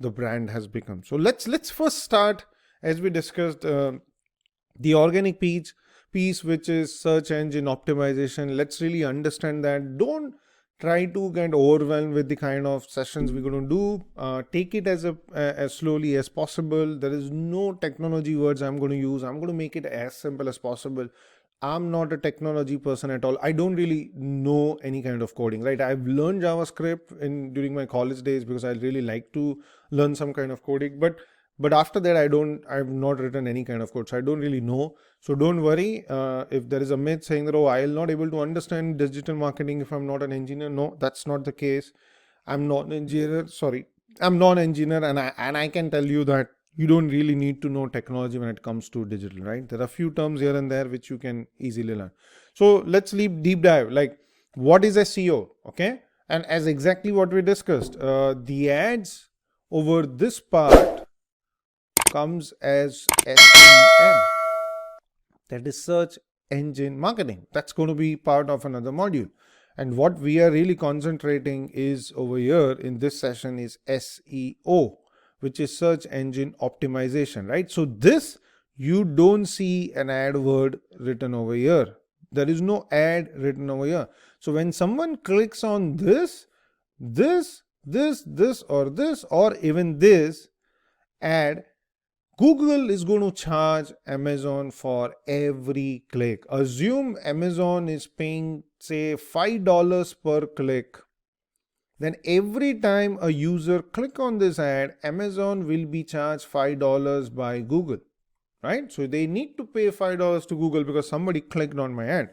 the brand has become. So let's first start, as we discussed, the organic piece, which is search engine optimization. Let's really understand that. Don't try to get overwhelmed with the kind of sessions we're going to do. Take it as slowly as possible. There is no technology words I'm going to use. I'm going to make it as simple as possible. I'm not a technology person at all. I don't really know any kind of coding, right? I've learned JavaScript during my college days because I really like to learn some kind of coding. But after that, I've not written any kind of code. So I don't really know. So don't worry. If there is a myth saying that, oh, I'll not able to understand digital marketing if I'm not an engineer. No, that's not the case. I'm not an engineer. Sorry. I'm not an engineer. And I can tell you that you don't really need to know technology when it comes to digital, right? There are a few terms here and there which you can easily learn. So let's deep dive. Like, what is SEO? Okay. And as exactly what we discussed, the ads over this part comes as SEM. That is search engine marketing. That's going to be part of another module. And what we are really concentrating is over here in this session is SEO, which is search engine optimization, right? So this, you don't see an ad word written over here. There is no ad written over here. So when someone clicks on this, or even this ad, Google is going to charge Amazon for every click. Assume Amazon is paying, say, $5 per click. Then every time a user click on this ad, Amazon will be charged $5 by Google, right? So they need to pay $5 to Google because somebody clicked on my ad.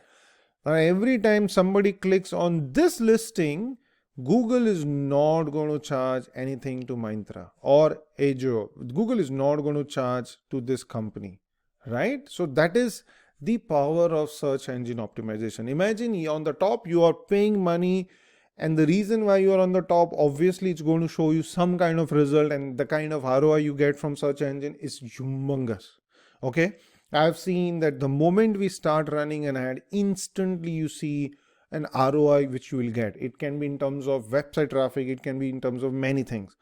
Now every time somebody clicks on this listing, Google is not going to charge anything to Myntra or Ajo. Google is not going to charge to this company, right? So that is the power of search engine optimization. Imagine on the top, you are paying money, and the reason why you are on the top, obviously it's going to show you some kind of result, and the kind of ROI you get from search engine is humongous. Okay. I've seen that the moment we start running an ad, instantly you see an ROI which you will get. It can be in terms of website traffic, it can be in terms of many things.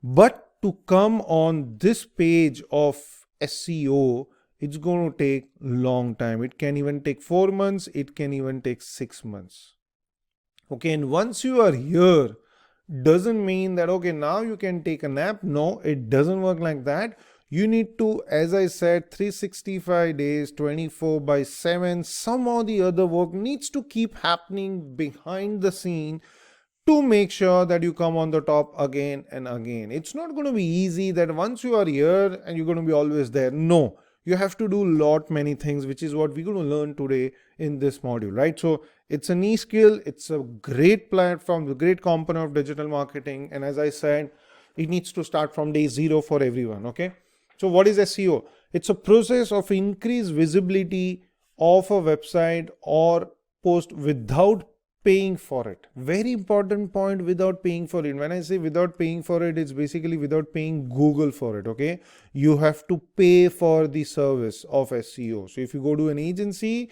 But to come on this page of SEO, it's going to take long time. It can even take 4 months, it can even take 6 months. Okay, and once you are here, doesn't mean that, okay, now you can take a nap. No, it doesn't work like that. You need to, as I said, 365 days, 24/7, some or the other work needs to keep happening behind the scene to make sure that you come on the top again and again. It's not going to be easy that once you are here and you're going to be always there. No, you have to do many things, which is what we're going to learn today in this module, right? So it's a niche skill. It's a great platform, a great component of digital marketing. And as I said, it needs to start from day 0 for everyone. Okay. So what is SEO? It's a process of increased visibility of a website or post without paying for it. Very important point, without paying for it. When I say without paying for it, it's basically without paying Google for it. Okay. You have to pay for the service of SEO. So if you go to an agency,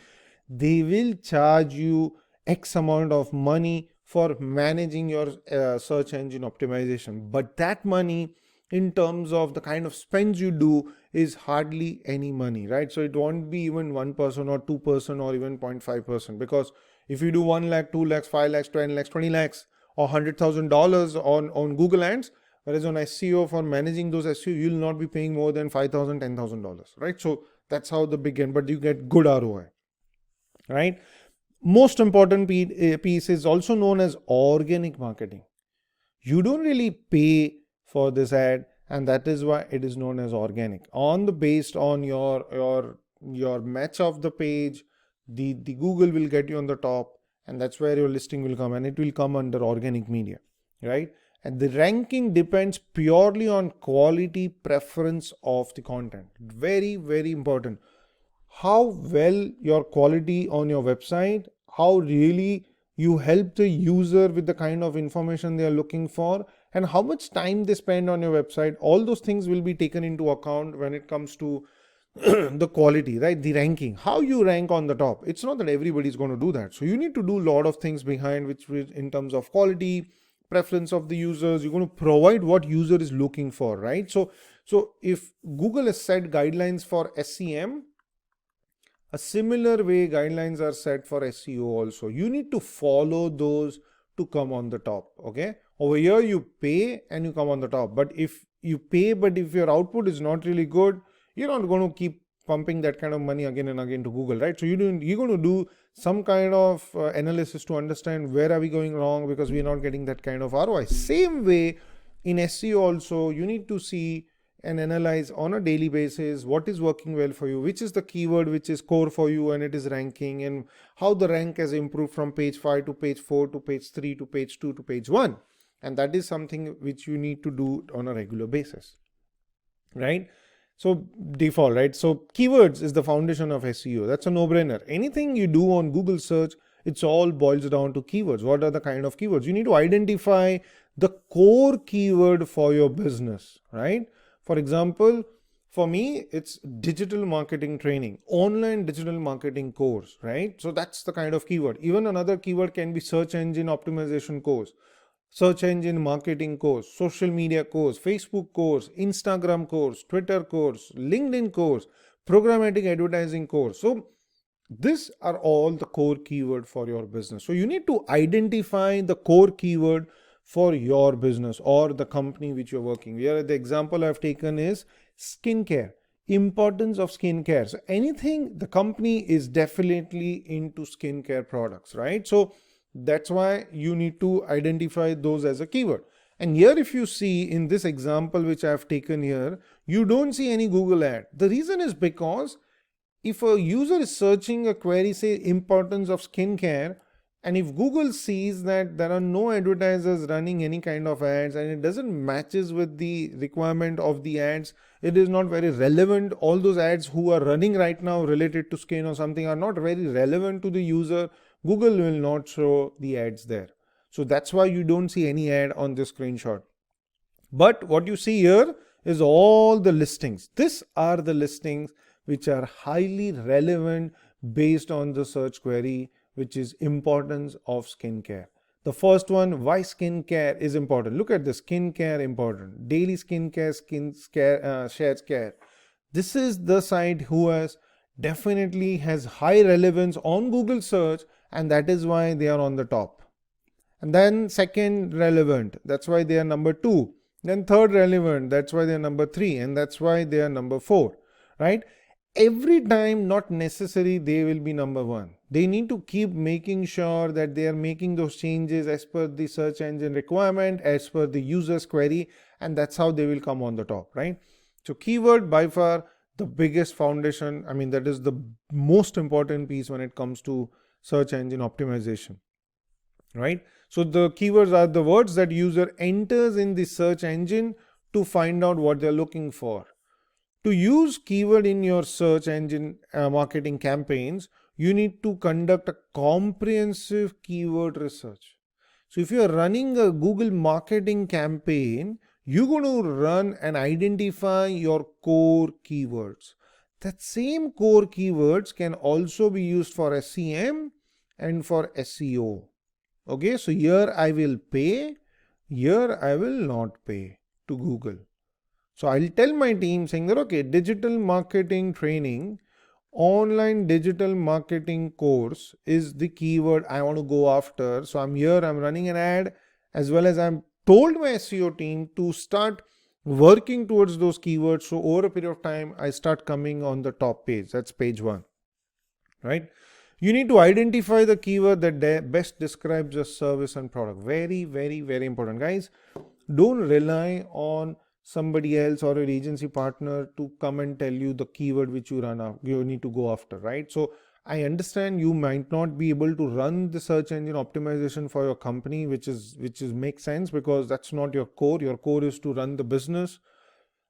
they will charge you X amount of money for managing your search engine optimization. But that money, in terms of the kind of spends you do, is hardly any money, right? So it won't be even 1% or 2% or even 0.5%, because if you do 1 lakh, 2 lakhs, 5 lakhs, 10 lakhs, 20 lakhs or $100,000 on Google ads, whereas on SEO, for managing those SEO, you'll not be paying more than $5,000, $10,000, right? So that's how the big end, but you get good ROI, right? Most important piece is also known as organic marketing. You don't really pay for this ad, and that is why it is known as organic. Based on your match of the page, the Google will get you on the top, and that's where your listing will come, and it will come under organic media, right? And the ranking depends purely on quality preference of the content. Very, very important. How well your quality on your website, how really you help the user with the kind of information they are looking for, and how much time they spend on your website. All those things will be taken into account when it comes to the quality, right? The ranking, how you rank on the top. It's not that everybody is going to do that. So you need to do a lot of things behind, which in terms of quality, preference of the users. You're going to provide what user is looking for, right? So if Google has set guidelines for SEM, a similar way guidelines are set for SEO also. You need to follow those to come on the top. Okay. Over here you pay and you come on the top. But if you pay, but if your output is not really good, you're not going to keep pumping that kind of money again and again to Google, right? So you're going to do some kind of analysis to understand where are we going wrong because we're not getting that kind of ROI. Same way in SEO also, you need to see and analyze on a daily basis what is working well for you, which is the keyword which is core for you and it is ranking, and how the rank has improved from page 5 to page 4 to page 3 to page 2 to page 1. And that is something which you need to do on a regular basis, right? So default, right? So keywords is the foundation of SEO. That's a no-brainer. Anything you do on Google search, it's all boils down to keywords. What are the kind of keywords? You need to identify the core keyword for your business, right? For example, for me, it's digital marketing training, online digital marketing course, right? So that's the kind of keyword. Even another keyword can be search engine optimization course, search engine marketing course, social media course, Facebook course, Instagram course, Twitter course, LinkedIn course, programmatic advertising course. So these are all the core keyword for your business. So you need to identify the core keyword for your business or the company which you're working. Here, the example I've taken is skincare, importance of skincare. So anything, the company is definitely into skincare products, right? So that's why you need to identify those as a keyword. And here, if you see in this example which I've taken here, you don't see any Google ad. The reason is because if a user is searching a query, say importance of skincare, and if Google sees that there are no advertisers running any kind of ads and it doesn't matches with the requirement of the ads, it is not very relevant. All those ads who are running right now related to skin or something are not very relevant to the user. Google will not show the ads there. So that's why you don't see any ad on this screenshot. But what you see here is all the listings. These are the listings which are highly relevant based on the search query, which is importance of skincare. The first one, why skincare is important. Look at this, skincare important. Daily skincare, shares care. This is the site who has definitely has high relevance on Google search, and that is why they are on the top. And then second, relevant. That's why they are number 2. Then third, relevant. That's why they are number 3. And that's why they are number 4, right? Every time, not necessary they will be number 1. They need to keep making sure that they are making those changes as per the search engine requirement, as per the user's query, and that's how they will come on the top, right? So keyword by far the biggest foundation. I mean, that is the most important piece when it comes to search engine optimization, right? So the keywords are the words that user enters in the search engine to find out what they're looking for. To use keyword in your search engine marketing campaigns, you need to conduct a comprehensive keyword research. So if you are running a Google marketing campaign, you're going to run and identify your core keywords. That same core keywords can also be used for SEM and for SEO. Okay, so here I will pay, here I will not pay to Google. So I'll tell my team saying that, okay, digital marketing training, online digital marketing course is the keyword I want to go after. So I'm here, I'm running an ad, as well as I'm told my SEO team to start working towards those keywords. So over a period of time, I start coming on the top page. That's page 1, right? You need to identify the keyword that best describes your service and product. Very, very, very important, guys. Don't rely on somebody else or an agency partner to come and tell you the keyword which you need to go after, right? So I understand you might not be able to run the search engine optimization for your company, which makes sense because that's not your core. Your core is to run the business.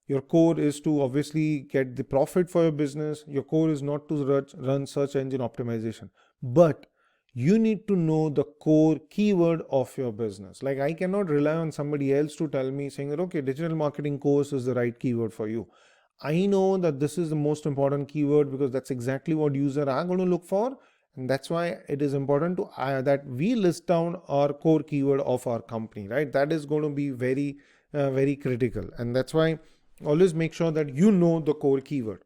Your core is to obviously get the profit for your business. Your core is not to run search engine optimization, but you need to know the core keyword of your business. Like I cannot rely on somebody else to tell me saying that, okay, digital marketing course is the right keyword for you. I know that this is the most important keyword because that's exactly what users are going to look for. And that's why it is important to that we list down our core keyword of our company, right? That is going to be very, very critical. And that's why always make sure that you know the core keyword.